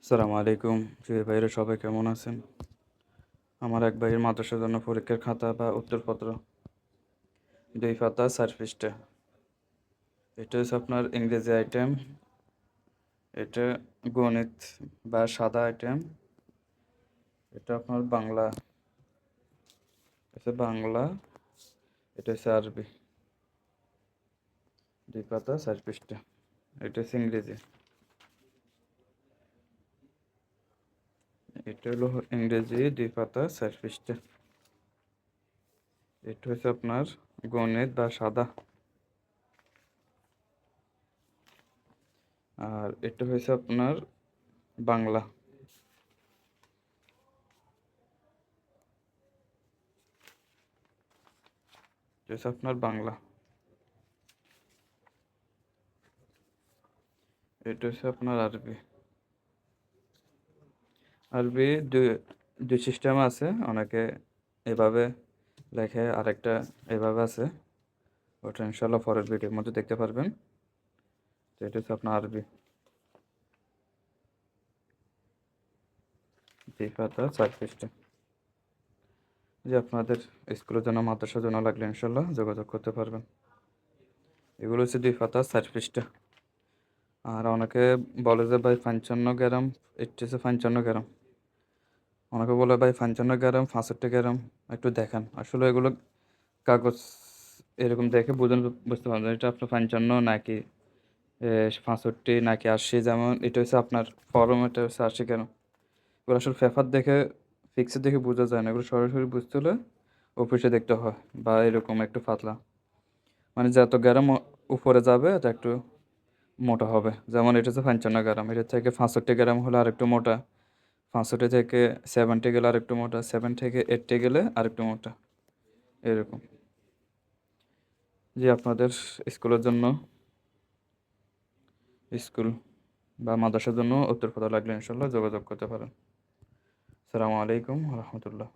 আসসালামু আলাইকুম। প্রিয় ভাইয়েরা সবাই কেমন আছেন? আমার এক ভাইয়ের মাদ্রাসার জন্য পরীক্ষার খাতা বা উত্তরপত্র ২ পাতা ৪ পৃষ্ঠা। এটা হচ্ছে আপনার ইংরেজি আইটেম, এটা গণিত বা সাদা আইটেম, এটা আপনার বাংলা, বাংলা, এটা হচ্ছে আরবি। ২ পাতা ৪ পৃষ্ঠা। এটা হচ্ছে ইংরেজি। এটা হলো ইংরেজি ২ পাতা ৪ পৃষ্ঠা। এটা হচ্ছে আপনার গণিত বা সাদা। আর এটা হয়েছে আপনার বাংলা। এটা হচ্ছে আপনার বাংলা। এটা হচ্ছে আপনার আরবি। আরবি দুই সিস্টেম আছে, অনেকে এভাবে লেখে, আরেকটা এভাবে আছে। ওটা ইনশাল্লাহ পরের ভিডিওর মধ্যে দেখতে পারবেন। তো এটা হচ্ছে আপনার আরবি ২ পাতা ৪ পৃষ্ঠা। যে আপনাদের স্কুলের জন্য মাদ্রাসার জন্য লাগলে ইনশাল্লাহ যোগাযোগ করতে পারবেন। এগুলো হচ্ছে ২ পাতা ৪ পৃষ্ঠা। আর অনেকে বলে যে ভাই ৫৫ গ্রাম, এটা হচ্ছে ৫৫ গ্রাম। অনেকে বলে ভাই ৫৫ গ্রাম, ৬৫ গ্রাম, একটু দেখান। আসলে এগুলো কাগজ এরকম দেখে বুঝতে পারবেন এটা আপনার ৫৫ নাকি ৬৫ নাকি ৮০, যেমন এটা হচ্ছে আপনার ফরম, এটা হচ্ছে ৮০ কেন। এগুলো আসলে পেপার দেখে ফিক্সড দেখে বোঝা যায় না, এগুলো সরাসরি বুঝতে হলে অফিসে দেখতে হয়, বা এরকম একটু পাতলা, মানে যত গ্রাম উপরে যাবে এটা একটু মোটা হবে। যেমন এটা হচ্ছে ৫৫ গ্রাম, এটার থেকে ৬৫ গ্রাম হলে আরেকটু মোটা, ৬৫ থেকে ৭০ গেলে আরেকটু মোটা, ৭ থেকে ৮ গেলে আরেকটু মোটা, এরকম। যে আপনাদের স্কুলের জন্য, স্কুল বা মাদ্রাসার জন্য উত্তরপত্র লাগলে ইনশাল্লাহ যোগাযোগ করতে পারেন। আসসালামু আলাইকুম রহমতুল্লাহ।